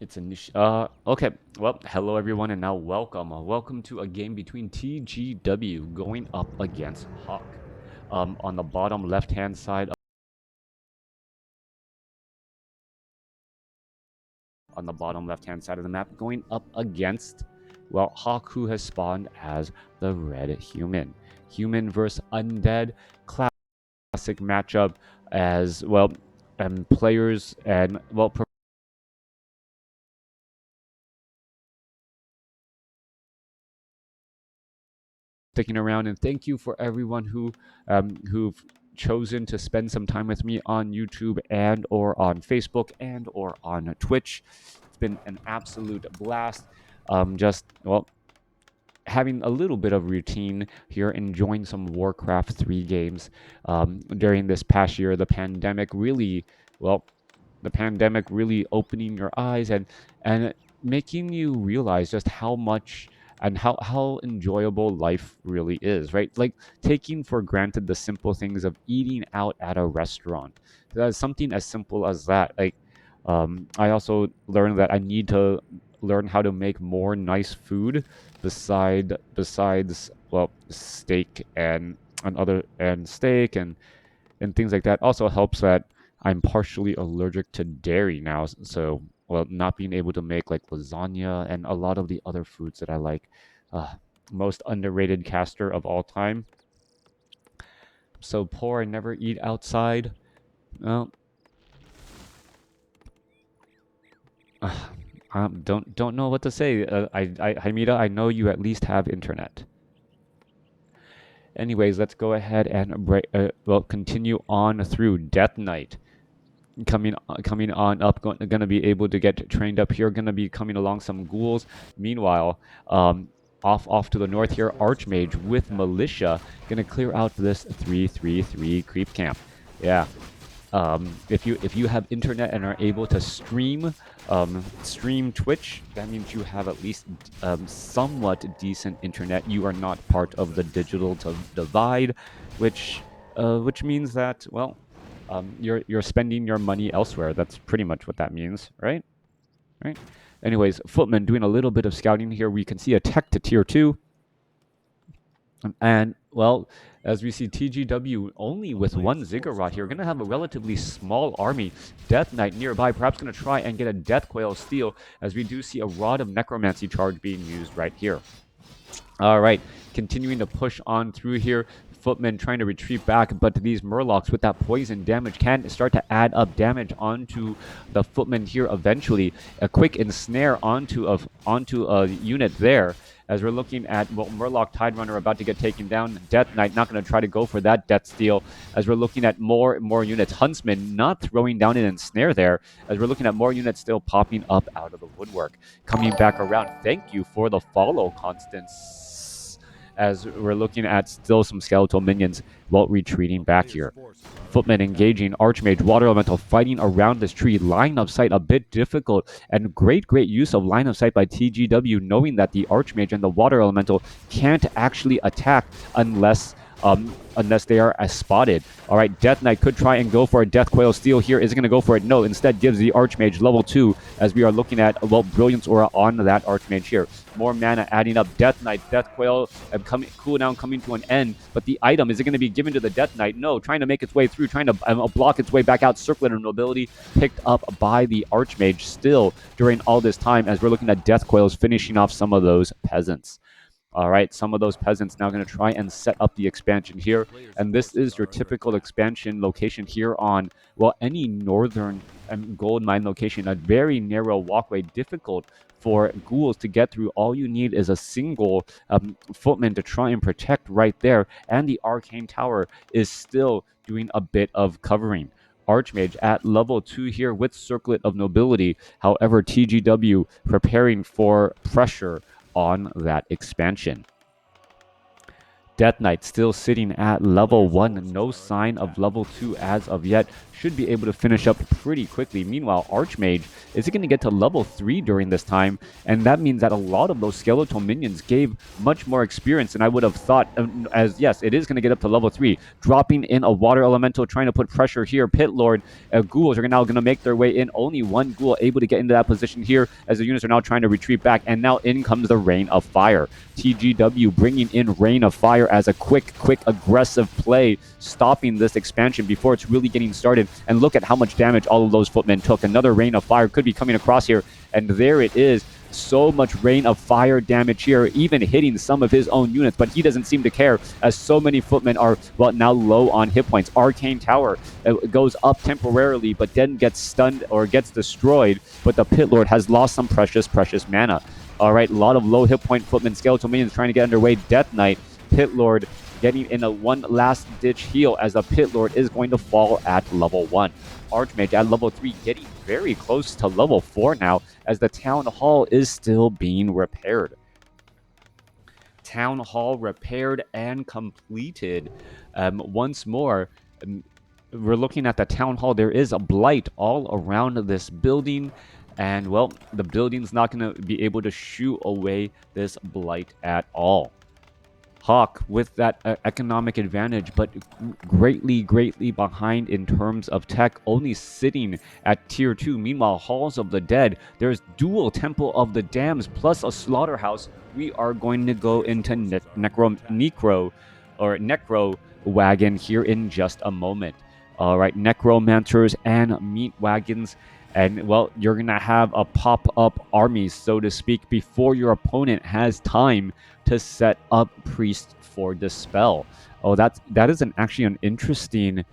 It's okay. Well, hello everyone, and now welcome. Welcome to a game between TGW going up against HawK. On the bottom left-hand side, of the map, going up against, well, HawK, who has spawned as the red human. Human versus undead, classic matchup as well, and players and well. Sticking around, and thank you for everyone who've chosen to spend some time with me on YouTube and or on Facebook and or on Twitch. It's been an absolute blast. Just well, having a little bit of routine here, enjoying some WarCraft 3 games during this past year. The pandemic really opening your eyes and making you realize just how much and how enjoyable life really is, right? Like taking for granted the simple things of eating out at a restaurant. That's something as simple as that. Like, I also learned that I need to learn how to make more nice food besides well steak and steak and things like that. Also helps that I'm partially allergic to dairy now, so well, not being able to make like lasagna and a lot of the other foods that I like. Uh, Most underrated caster of all time. So poor, I never eat outside. Well, don't know what to say. Hamida, I know you at least have internet. Anyways, let's go ahead and well continue on through Death Knight. Coming on up, gonna be able to get trained up here. Gonna be coming along some ghouls. Meanwhile, off to the north here, Archmage with Militia gonna clear out this 333 creep camp. Yeah. If you have internet and are able to stream Twitch, that means you have at least somewhat decent internet. You are not part of the digital divide, which means that well, you're spending your money elsewhere. That's pretty much what that means, right? Right. Anyways, Footman doing a little bit of scouting here. We can see a tech to tier 2. And, well, as we see TGW only with one Ziggurat here, going to have a relatively small army. Death Knight nearby, perhaps going to try and get a Death Quail steal, as we do see a Rod of Necromancy charge being used right here. All right, continuing to push on through here. Footmen trying to retreat back, but these Murlocs with that poison damage can start to add up damage onto the Footmen here eventually. A quick ensnare onto a unit there, as we're looking at well, Murloc Tide Runner about to get taken down. Death Knight not going to try to go for that death steal, as we're looking at more units. Huntsman not throwing down an ensnare there, as we're looking at more units still popping up out of the woodwork. Coming back around, thank you for the follow, Constance, as we're looking at still some skeletal minions while retreating back here. Footmen engaging Archmage, Water Elemental fighting around this tree. Line of sight a bit difficult, and great use of line of sight by TGW, knowing that the Archmage and the Water Elemental can't actually attack unless they are as spotted. All right, Death Knight could try and go for a Death Quail steal here. Is it going to go for it? No, instead gives the Archmage level 2, as we are looking at, well, Brilliance Aura on that Archmage here. More mana adding up. Death Knight, Death Quail, cooldown coming to an end. But the item, is it going to be given to the Death Knight? No, trying to make its way through, trying to block its way back out. Circlet of Nobility picked up by the Archmage still during all this time, as we're looking at Death Quails finishing off some of those peasants. All right, some of those peasants now going to try and set up the expansion here. And this is your typical expansion location here on, well, any northern gold mine location. A very narrow walkway, difficult for ghouls to get through. All you need is a single footman to try and protect right there. And the Arcane Tower is still doing a bit of covering. Archmage at level 2 here with Circlet of Nobility. However, TGW preparing for pressure on that expansion. Death Knight still sitting at level 1. No sign of level 2 as of yet. should be able to finish up pretty quickly. Meanwhile, Archmage is going to get to level 3 during this time, and that means that a lot of those skeletal minions gave much more experience than I would have thought. As yes, it is going to get up to level 3, dropping in a water elemental, trying to put pressure here. Pit Lord ghouls are now going to make their way in. Only one ghoul able to get into that position here as the units are now trying to retreat back, and now in comes the Rain of Fire. TGW bringing in Rain of Fire as a quick aggressive play, stopping this expansion before it's really getting started. And look at how much damage all of those footmen took. Another Rain of Fire could be coming across here, and there it is. So much Rain of Fire damage here, even hitting some of his own units, but he doesn't seem to care as so many footmen are, well, now low on hit points. Arcane Tower goes up temporarily, but then gets stunned or gets destroyed, but the Pit Lord has lost some precious mana. All right, a lot of low hit point footmen, skeletal minions trying to get underway. Death Knight, Pit Lord getting in a one last ditch heal as the Pit Lord is going to fall at level 1. Archmage at level 3 getting very close to level 4 now as the Town Hall is still being repaired. Town Hall repaired and completed. Once more, we're looking at the Town Hall. There is a blight all around this building. And, well, the building's not going to be able to shoo away this blight at all. HawK with that economic advantage, but greatly behind in terms of tech, only sitting at tier 2. Meanwhile, Halls of the Dead, there's dual Temple of the Dams plus a slaughterhouse. We are going to go into Necro wagon here in just a moment. All right, Necromancers and meat wagons. And, well, you're going to have a pop-up army, so to speak, before your opponent has time to set up Priest for Dispel. Oh, that is actually an interesting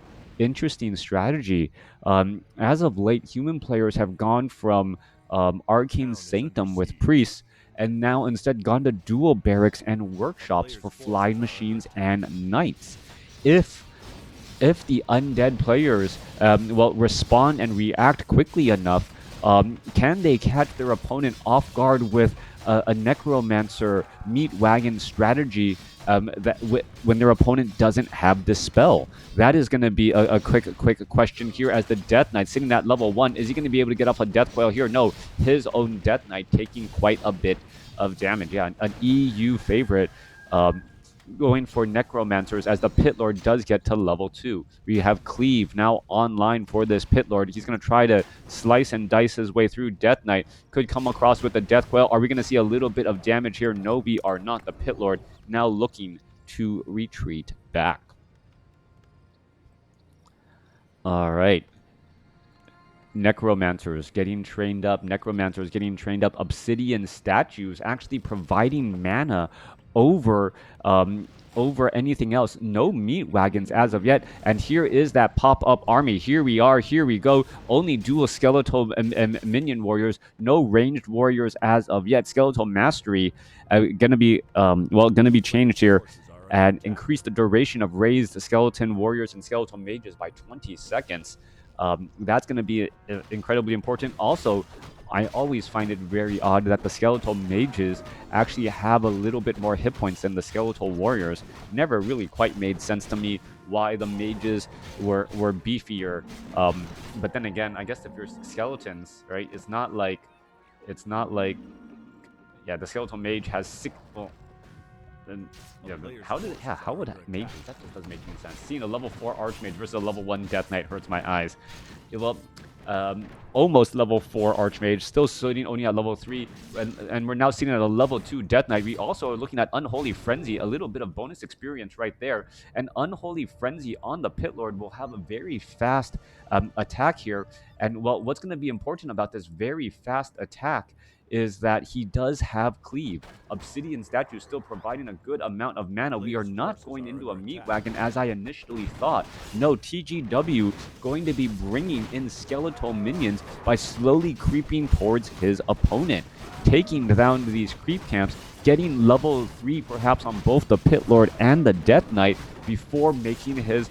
strategy. As of late, human players have gone from Arcane Sanctum with Priests, and now instead gone to dual barracks and workshops for flying machines and knights. If the undead players respond and react quickly enough, can they catch their opponent off guard with a Necromancer meat wagon strategy when their opponent doesn't have Dispel? That is going to be a quick question here as the Death Knight sitting at level 1. Is he going to be able to get off a Death Coil here? No, his own Death Knight taking quite a bit of damage. Yeah, an EU favorite. Going for Necromancers as the Pit Lord does get to level 2. We have Cleave now online for this Pit Lord. He's going to try to slice and dice his way through. Death Knight could come across with the Death Coil. Are we going to see a little bit of damage here? No, we are not. The Pit Lord now looking to retreat back. All right. Necromancers getting trained up. Obsidian statues actually providing mana over anything else. No meat wagons as of yet, and here is that pop-up army. Here we go. Only dual skeletal and minion warriors, no ranged warriors as of yet. Skeletal mastery gonna be changed here and increase the duration of raised skeleton warriors and skeletal mages by 20 seconds. That's going to be incredibly important. Also, I always find it very odd that the skeletal mages actually have a little bit more hit points than the skeletal warriors. Never really quite made sense to me why the mages were beefier. But then again, I guess if you're skeletons, right, it's not like yeah, the skeletal mage has 6. Well, then, how would mages? That just doesn't make any sense. Seeing a level 4 Archmage versus a level 1 Death Knight hurts my eyes. Yeah, well, almost level 4 Archmage, still sitting only at level 3, and we're now sitting at a level 2 Death Knight. We also are looking at Unholy Frenzy, a little bit of bonus experience right there. And Unholy Frenzy on the Pit Lord will have a very fast attack here. And, well, what's going to be important about this very fast attack is that he does have Cleave. Obsidian statue still providing a good amount of mana. We are not going into a meat wagon as I initially thought. No, TGW going to be bringing in skeletal minions by slowly creeping towards his opponent, taking down these creep camps, getting level 3 perhaps on both the Pit Lord and the Death Knight before making his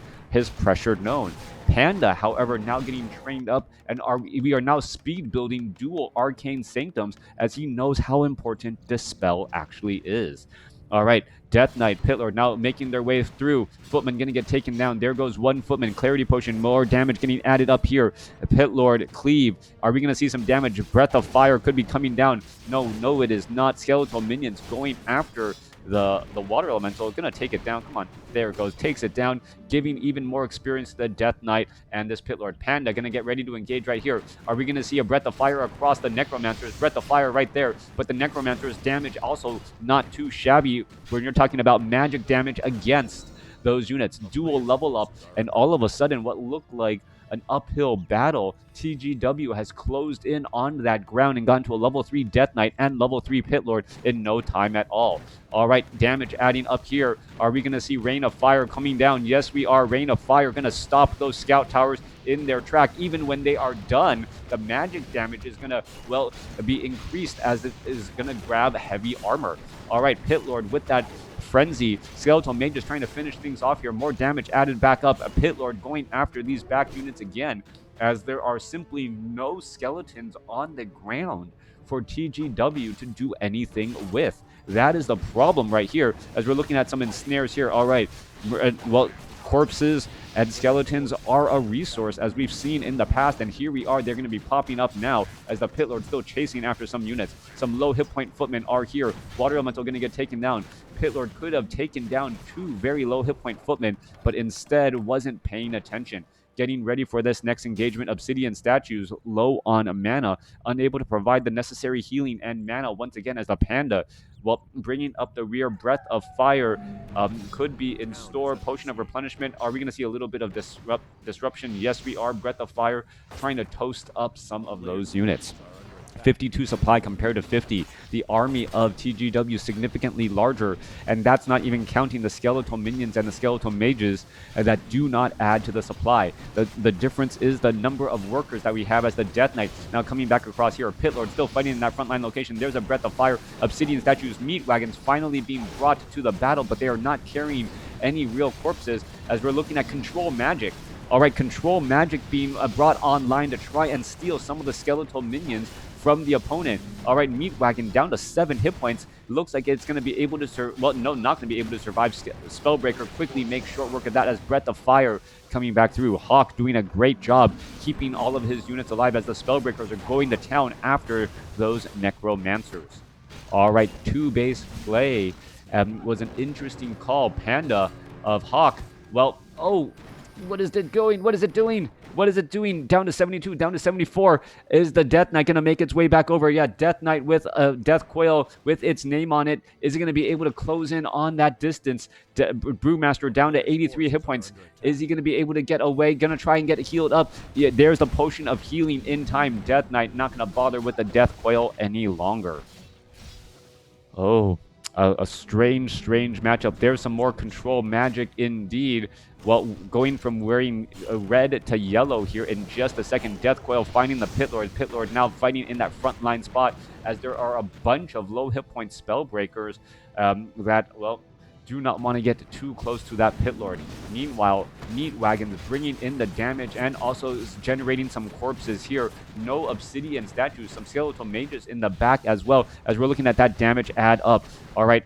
pressure known. Panda, however, now getting trained up, and we are now speed building dual Arcane Sanctums as he knows how important Dispel actually is. All right, Death Knight, Pit Lord now making their way through. Footman going to get taken down. There goes one Footman. Clarity Potion, more damage getting added up here. Pit Lord, Cleave. Are we going to see some damage? Breath of Fire could be coming down. No, it is not. Skeletal minions going after the water elemental. Going to take it down. Come on. There it goes. Takes it down, giving even more experience to the Death Knight and this Pit Lord. Panda going to get ready to engage right here. Are we going to see a Breath of Fire across the Necromancers? Breath of Fire right there. But the Necromancer's damage also not too shabby when you're talking about magic damage against those units. Dual level up, and all of a sudden what looked like an uphill battle, TGW has closed in on that ground and gotten to a level 3 Death Knight and level 3 Pit Lord in no time at all. All right, damage adding up here. Are we going to see Rain of Fire coming down? Yes, we are. Rain of Fire going to stop those scout towers in their track. Even when they are done, the magic damage is going to, well, be increased as it is going to grab heavy armor. All right, Pit Lord with that Frenzy. Skeletal Mage is trying to finish things off here. More damage added back up. A Pit Lord going after these back units again, as there are simply no skeletons on the ground for TGW to do anything with. That is the problem right here, as we're looking at some ensnares here. All right, well, corpses and skeletons are a resource, as we've seen in the past, and here we are. They're going to be popping up now as the Pit Lord still chasing after some units. Some low hit point footmen are here. Water Elemental going to get taken down. Pit Lord could have taken down 2 very low hit point footmen, but instead wasn't paying attention. Getting ready for this next engagement. Obsidian statues low on mana, unable to provide the necessary healing and mana once again, as the Panda, well, bringing up the rear. Breath of Fire could be in store. Potion of Replenishment. Are we going to see a little bit of disruption? Yes, we are. Breath of Fire trying to toast up some of those units. 52 supply compared to 50. The army of TGW significantly larger, and that's not even counting the skeletal minions and the skeletal mages that do not add to the supply. The difference is the number of workers that we have as the Death Knight. Now coming back across here, Pit Lord still fighting in that frontline location. There's a Breath of Fire. Obsidian statues, meat wagons finally being brought to the battle, but they are not carrying any real corpses, as we're looking at control magic. All right, control magic being brought online to try and steal some of the skeletal minions from the opponent. All right, Meat Wagon down to 7 hit points. Looks like it's going to be able to well, no, not going to be able to survive. Spellbreaker quickly makes short work of that, as Breath of Fire coming back through. HawK doing a great job keeping all of his units alive, as the Spellbreakers are going to town after those Necromancers. All right, 2 base play was an interesting call. Panda of HawK. Well, oh, what is it going? What is it doing? What is it doing? Down to 72, down to 74. Is the Death Knight going to make its way back over? Yeah, Death Knight with a Death Coil with its name on it. Is it going to be able to close in on that distance? Brewmaster down to 83 hit points. Is he going to be able to get away? Going to try and get healed up. Yeah, there's the potion of healing in time. Death Knight not going to bother with the Death Coil any longer. Oh, a strange matchup. There's some more control magic indeed. Well, going from wearing red to yellow here in just a second. Death Coil finding the Pit Lord. Pit Lord now fighting in that front line spot, as there are a bunch of low hit point Spellbreakers that, well, do not want to get too close to that Pit Lord. Meanwhile, Meat Wagon is bringing in the damage and also is generating some corpses here. No Obsidian statues, some skeletal mages in the back as well, as we're looking at that damage add up. All right,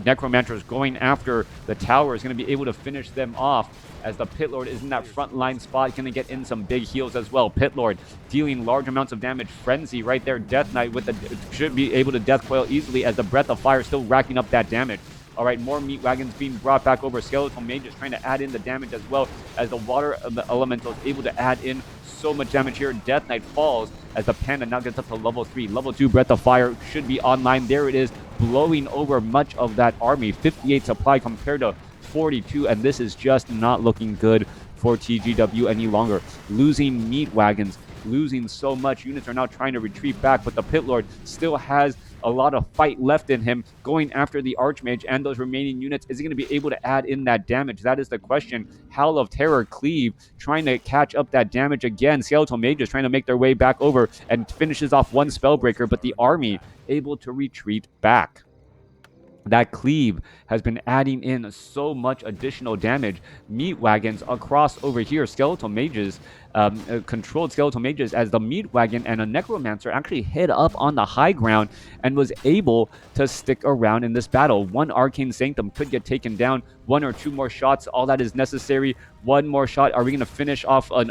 Necromancer is going after the tower, is going to be able to finish them off, as the Pit Lord is in that front line spot, going to get in some big heals as well. Pit Lord dealing large amounts of damage. Frenzy right there. Death Knight with the should be able to Death Coil easily, as the Breath of Fire still racking up that damage. All right, more Meat Wagons being brought back over. Skeletal Mages trying to add in the damage as well, as the Water Elemental is able to add in so much damage here. Death Knight falls, as the Panda now gets up to level 3. Level 2 Breath of Fire should be online. There it is, blowing over much of that army. 58 supply compared to 42, and this is just not looking good for TGW any longer. Losing Meat Wagons, losing so much. Units are now trying to retreat back, but the Pit Lord still has a lot of fight left in him, going after the Archmage and those remaining units. Is he going to be able to add in that damage? That is the question. Howl of Terror, Cleave, trying to catch up that damage again. Skeletal Mages trying to make their way back over and finishes off one Spellbreaker, but the army able to retreat back. That cleave has been adding in so much additional damage. Meat wagons across over here, skeletal mages, controlled skeletal mages, as the meat wagon and a necromancer actually hit up on the high ground and was able to stick around in this battle. One arcane sanctum could get taken down. One or two more shots, all that is necessary. One more shot. Are we going to finish off an?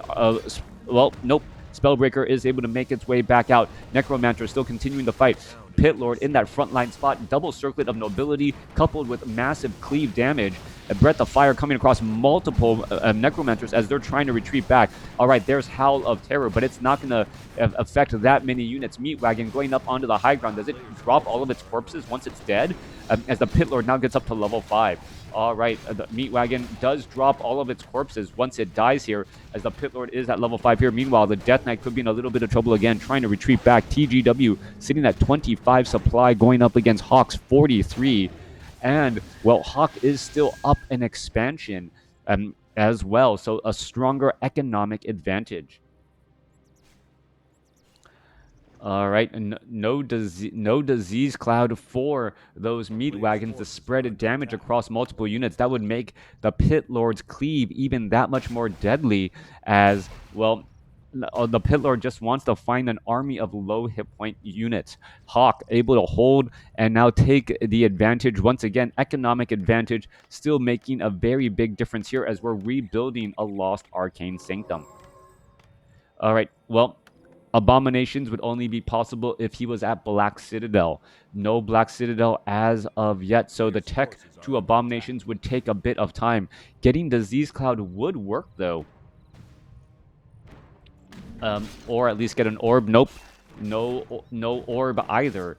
Well, nope. Spellbreaker is able to make its way back out. Necromancer still continuing the fight. Pit Lord in that frontline spot, double circlet of nobility coupled with massive cleave damage. A breath of fire coming across multiple necromancers as they're trying to retreat back. All right, there's Howl of Terror, but it's not going to affect that many units. Meat Wagon going up onto the high ground. Does it drop all of its corpses once it's dead? As the Pit Lord now gets up to level 5. All right, the Meat Wagon does drop all of its corpses once it dies here, as the Pit Lord is at level 5 here. Meanwhile, the Death Knight could be in a little bit of trouble again, trying to retreat back. TGW sitting at 25 supply, going up against HawK's 43. And, well, HawK is still up in expansion as well, so a stronger economic advantage. All right, no disease cloud for those meat wagons to spread damage across multiple units. That would make the Pit Lord's cleave even that much more deadly, as, well, the Pit Lord just wants to find an army of low hit point units. HawK able to hold and now take the advantage once again. Economic advantage, still making a very big difference here as we're rebuilding a lost arcane sanctum. All right, well, Abominations would only be possible if he was at Black Citadel. No Black Citadel as of yet, so the tech to Abominations would take a bit of time. Getting Disease Cloud would work, though. Or at least get an orb. Nope. No orb either.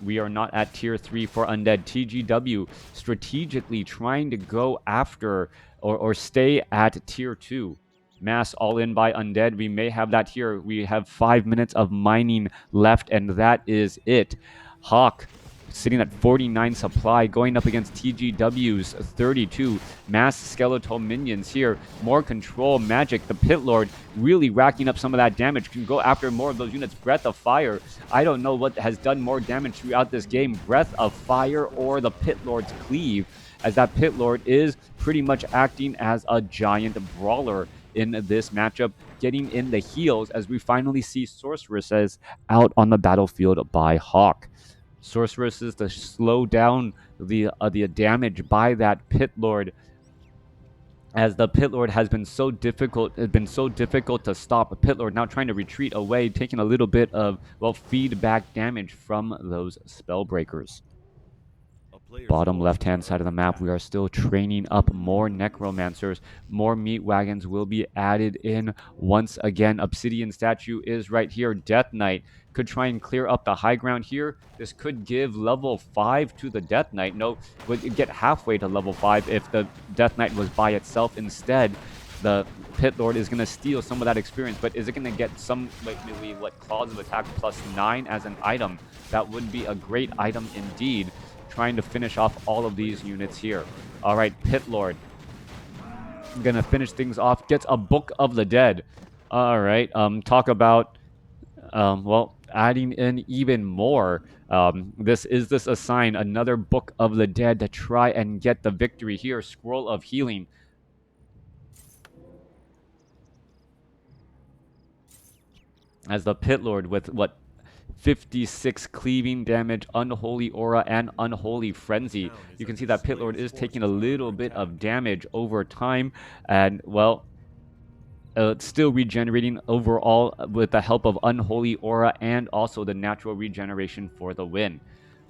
We are not at tier 3 for undead. TGW strategically trying to go after or stay at tier 2. Mass all in by undead. We may have that here. We have 5 minutes of mining left, and that is it. HawK sitting at 49 supply, going up against TGW's 32. Mass skeletal minions here. More control magic. The Pit Lord really racking up some of that damage. Can go after more of those units. Breath of Fire. I don't know what has done more damage throughout this game. Breath of Fire or the Pit Lord's Cleave, as that Pit Lord is pretty much acting as a giant brawler in this matchup, getting in the heals as we finally see Sorceresses out on the battlefield by HawK. Sorceresses to slow down the damage by that Pit Lord, as the Pit Lord has been so difficult. It's been so difficult to stop. A Pit Lord now trying to retreat away, taking a little bit of, well, feedback damage from those Spellbreakers. Bottom left-hand side of the map, we are still training up more Necromancers. More meat wagons will be added in once again. Obsidian statue is right here. Death Knight could try and clear up the high ground here. This could give level 5 to the Death Knight. No, would get halfway to level 5 if the Death Knight was by itself. Instead, the Pit Lord is going to steal some of that experience, but is it going to get some, like, maybe, what, Claws of Attack +9 as an item? That would be a great item indeed, trying to finish off all of these units here. All right, Pit Lord gonna finish things off, gets a Book of the Dead. All right, talk about, well, adding in even more. This a sign, another Book of the Dead to try and get the victory here. Scroll of Healing. As the Pit Lord with, what, 56 cleaving damage, Unholy Aura, and Unholy Frenzy. You can see that Pit Lord is taking a little bit of damage over time, and, well, it's still regenerating overall with the help of Unholy Aura and also the natural regeneration for the win.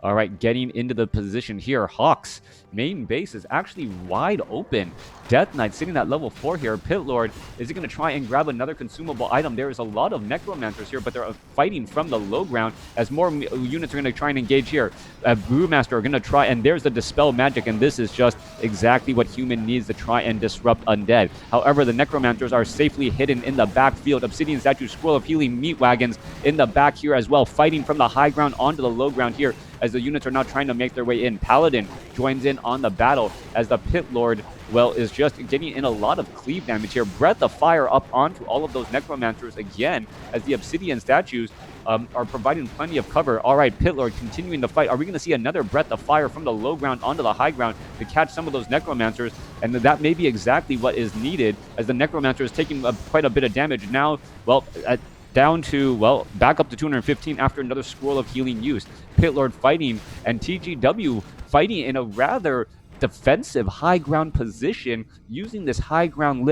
All right, getting into the position here. HawK's main base is actually wide open. Death Knight sitting at level 4 here. Pit Lord, is he going to try and grab another consumable item? There is a lot of Necromancers here, but they're fighting from the low ground as more units are going to try and engage here. Brewmaster are going to try, and there's the Dispel Magic, and this is just exactly what human needs to try and disrupt undead. However, the Necromancers are safely hidden in the backfield. Obsidian Statue, Scroll of Healing, Meat Wagons in the back here as well, fighting from the high ground onto the low ground here, as the units are now trying to make their way in. Paladin joins in on the battle as the Pit Lord, well, is just getting in a lot of cleave damage here. Breath of Fire up onto all of those Necromancers again, as the Obsidian Statues are providing plenty of cover. All right, Pitlord continuing the fight. Are we going to see another breath of fire from the low ground onto the high ground to catch some of those Necromancers? And that may be exactly what is needed, as the Necromancer is taking quite a bit of damage now. Well, down to, well, back up to 215 after another scroll of healing use. Pitlord fighting, and TGW fighting in a rather defensive high ground position, using this high ground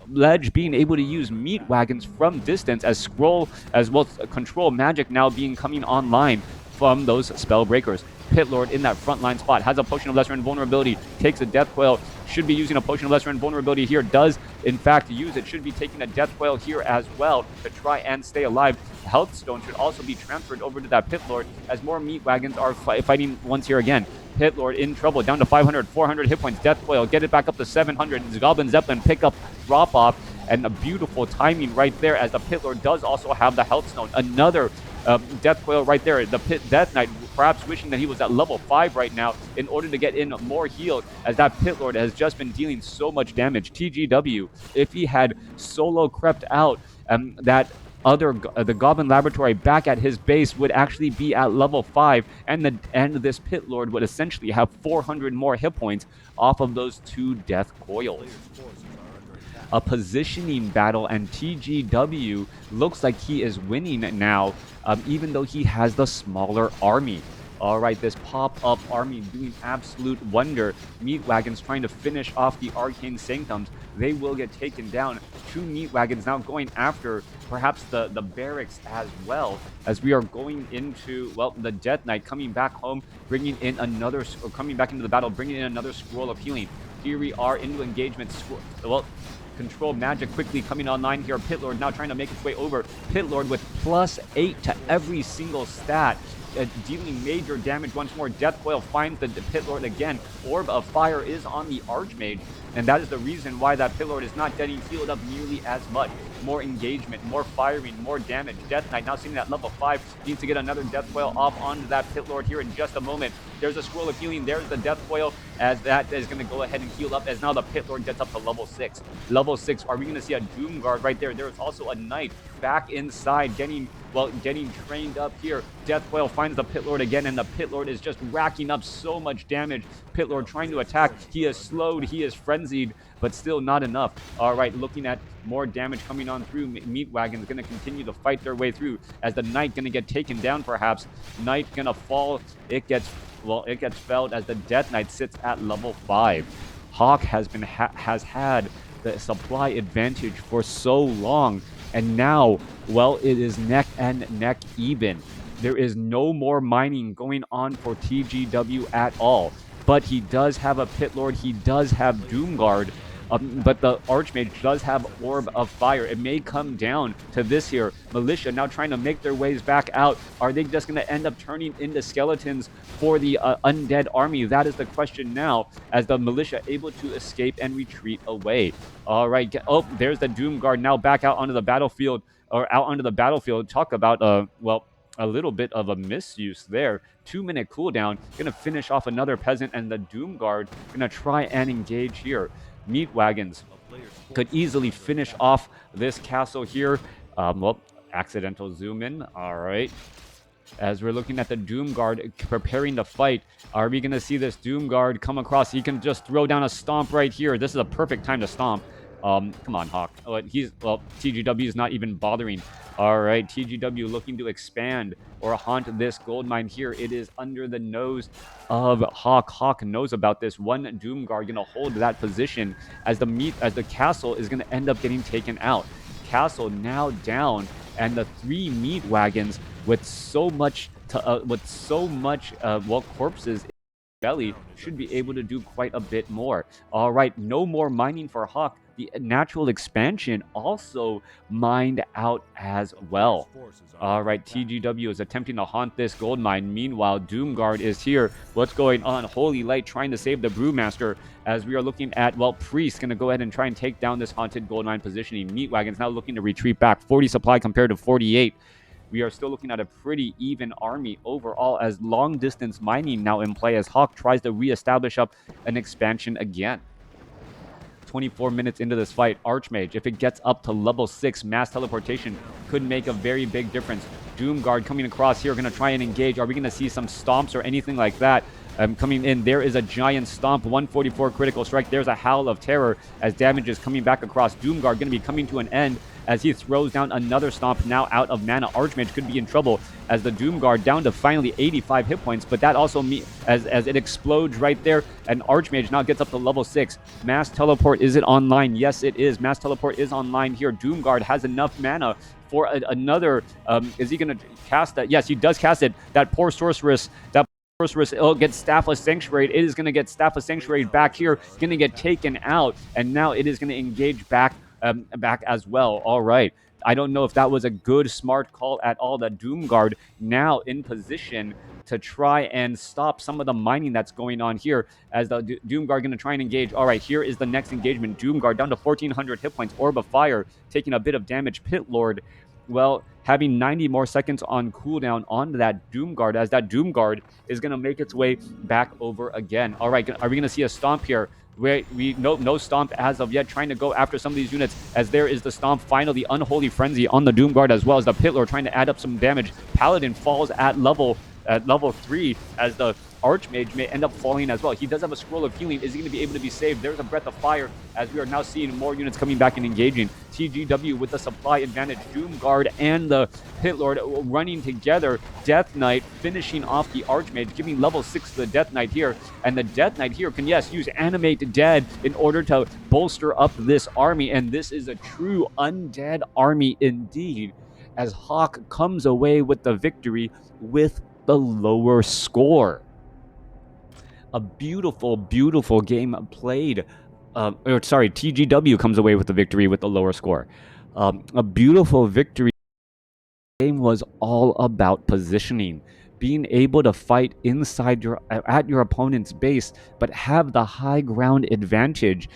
ledge, being able to use meat wagons from distance as scroll as well as control magic now being coming online from those spell breakers. Pitlord in that frontline spot has a potion of lesser invulnerability, takes a death coil, should be using a potion of lesser invulnerability here, does in fact use it, should be taking a death coil here as well to try and stay alive. Health stone should also be transferred over to that Pitlord as more meat wagons are fighting once here again. Pitlord in trouble, down to 500, 400 hit points, death coil, get it back up to 700, Goblin Zeppelin pick up, drop off, and a beautiful timing right there as the Pitlord does also have the health stone. Another death coil right there. The Death Knight perhaps wishing that he was at level 5 right now in order to get in more healed, as that Pitlord has just been dealing so much damage. TGW, if he had solo crept out, that the Goblin Laboratory back at his base would actually be at level 5, and this Pitlord would essentially have 400 more hit points off of those 2 death coils. A positioning battle, and TGW looks like he is winning now, even though he has the smaller army. All right, this pop-up army doing absolute wonder. Meat wagons trying to finish off the Arcane Sanctums. They will get taken down. 2 meat wagons now going after perhaps the barracks as well, as we are going into, well, the Death Knight coming back home, bringing in another, or coming back into the battle, bringing in another scroll of healing. Here we are into engagement. Well, control magic quickly coming online here. Pitlord now trying to make its way over. Pitlord with +8 to every single stat, dealing major damage once more. Death Coil finds the Pitlord again. Orb of Fire is on the Archmage, and that is the reason why that Pitlord is not getting healed up nearly as much. More engagement, more firing, more damage. Death Knight now sitting at level 5, needs to get another Death Coil off onto that Pitlord here in just a moment. There's a scroll of healing, there's the Death Coil, as that is going to go ahead and heal up, as now the Pitlord gets up to level 6. Level 6, are we going to see a Doom Guard right there? There is also a Knight back inside, getting trained up here. Death Coil finds the Pitlord again, and the Pitlord is just racking up so much damage. Pitlord trying to attack. He is slowed, he is frenzied, but still not enough. All right, looking at more damage coming on through. Meat Wagon's going to continue to fight their way through, as the Knight going to get taken down perhaps. Knight going to fall. It gets felled as the Death Knight sits at level 5. HawK has had the supply advantage for so long, and now, well, it is neck and neck even. There is no more mining going on for TGW at all. But he does have a Pitlord, he does have Doomguard, but the Archmage does have Orb of Fire. It may come down to this here. Militia now trying to make their ways back out. Are they just going to end up turning into skeletons for the undead army? That is the question now, as the Militia able to escape and retreat away. All right. Oh, there's the Doomguard now back out onto the battlefield, Talk about, well, a little bit of a misuse there. 2-minute cooldown. Going to finish off another peasant, and the Doomguard going to try and engage here. Meat Wagons could easily finish off this castle here. Well, accidental zoom in. All right. As we're looking at the Doomguard preparing to fight, are we going to see this Doomguard come across? He can just throw down a stomp right here. This is a perfect time to stomp. Come on, HawK. Oh, TGW is not even bothering. All right, TGW looking to expand or haunt this gold mine here. It is under the nose of HawK. HawK knows about this. One Doomguard going to hold that position as the castle is going to end up getting taken out. Castle now down, and the 3 meat wagons with so much corpses belly should be able to do quite a bit more. All right, no more mining for HawK. The natural expansion also mined out as well. All right, TGW is attempting to haunt this gold mine. Meanwhile, Doomguard is here. What's going on? Holy Light trying to save the Brewmaster, as we are looking at, well, Priest going to go ahead and try and take down this haunted gold mine positioning. Meat Wagon's now looking to retreat back. 40 supply compared to 48. We are still looking at a pretty even army overall, as long distance mining now in play, as HawK tries to reestablish up an expansion again. 24 minutes into this fight, Archmage, if it gets up to level 6, mass teleportation could make a very big difference. Doomguard coming across here, going to try and engage. Are we going to see some stomps or anything like that? Coming in, there is a giant stomp, 144 critical strike. There's a howl of terror as damage is coming back across. Doomguard going to be coming to an end as he throws down another stomp, now out of mana. Archmage could be in trouble as the Doomguard down to finally 85 hit points, but that also means as it explodes right there, and Archmage now gets up to level 6. Mass Teleport, is it online? Yes, it is. Mass Teleport is online here. Doomguard has enough mana for another. Is he going to cast that? Yes, he does cast it. That poor Sorceress, it'll get Staffless Sanctuary. It is going to get Staffless Sanctuary back here, going to get taken out, and now it is going to engage back as well. All right. I don't know if that was a good, smart call at all. That Doomguard now in position to try and stop some of the mining that's going on here as the Doomguard going to try and engage. All right, here is the next engagement. Doomguard down to 1,400 hit points. Orb of Fire taking a bit of damage. Pit Lord, well, having 90 more seconds on cooldown on that Doomguard as that Doomguard is going to make its way back over again. All right, are we going to see a stomp here? We no stomp as of yet, trying to go after some of these units as there is the stomp. Finally, Unholy Frenzy on the Doomguard as well as the Pit Lord trying to add up some damage. Paladin falls at level 3 as the Archmage may end up falling as well. He does have a Scroll of Healing. Is he going to be able to be saved? There's a Breath of Fire as we are now seeing more units coming back and engaging. TGW with the supply advantage. Doomguard and the Pit Lord running together. Death Knight finishing off the Archmage, giving level 6 to the Death Knight here. And the Death Knight here can, yes, use Animate Dead in order to bolster up this army. And this is a true undead army indeed, as HawK comes away with the victory with the lower score. A beautiful, beautiful game played. TGW comes away with the victory with the lower score. A beautiful victory. The game was all about positioning, being able to fight inside at your opponent's base, but have the high ground advantage.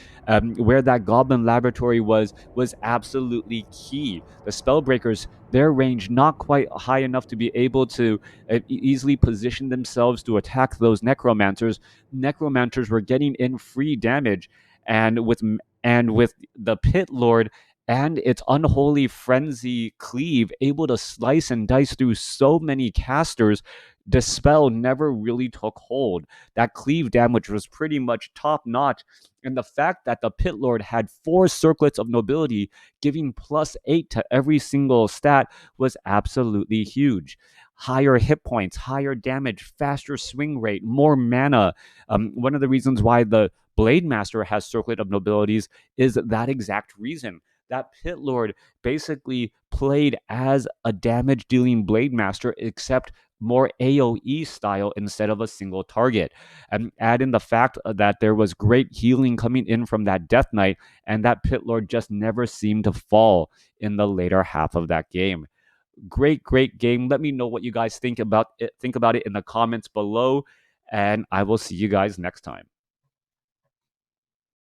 Where that Goblin Laboratory was absolutely key. The Spellbreakers, their range not quite high enough to be able to easily position themselves to attack those Necromancers. Necromancers were getting in free damage, and with the Pit Lord and its Unholy Frenzy Cleave able to slice and dice through so many casters, Dispel never really took hold. That cleave damage was pretty much top notch, and the fact that the Pit Lord had 4 Circlets of Nobility, giving +8 to every single stat, was absolutely huge. Higher hit points, higher damage, faster swing rate, more mana. One of the reasons why the Blade Master has Circlet of Nobilities is that exact reason. That Pit Lord basically played as a damage-dealing Blade Master, except more AoE style instead of a single target. And add in the fact that there was great healing coming in from that Death Knight, and that Pit Lord just never seemed to fall in the later half of that game. Great, great game. Let me know what you guys think about it in the comments below, and I will see you guys next time.